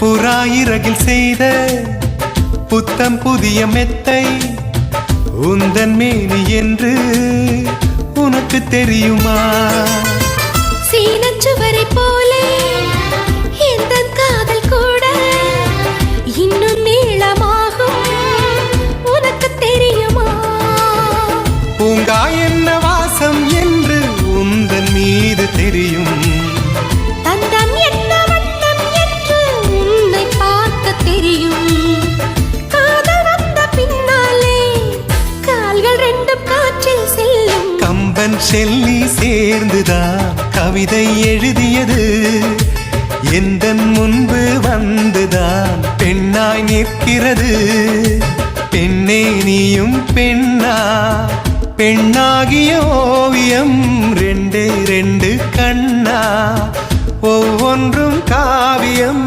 புறாயிரகில் செய்த புத்தம் புதிய மெத்தை உந்தன் மேனி என்று உனக்கு தெரியுமா? சீனச்சுவரை போலே இந்த காதல் கூட இன்னும் நீளமாகும் உனக்கு தெரியுமா? பூங்கா என்ன வாசம் என்று உந்தன் மீது தெரியும். தந்தம் என்ன வண்ணம் என்று உன்னை பார்க்க தெரியும். காதல் வந்த பின்னாலே கால்கள் ரெண்டும் காற்றில் செல்லும். கம்பன் செல்லி சேர்ந்துதான் கவிதை எழுதியது. எந்தன் முன்பு வந்துதான் பெண்ணாய் நிற்கிறது. பெண்ணே நீயும் பெண்ணா? பெண்ணாகிய ஓவியம் ரெண்டே ரெண்டு கண்ணா, ஒவ்வொன்றும் காவியம்.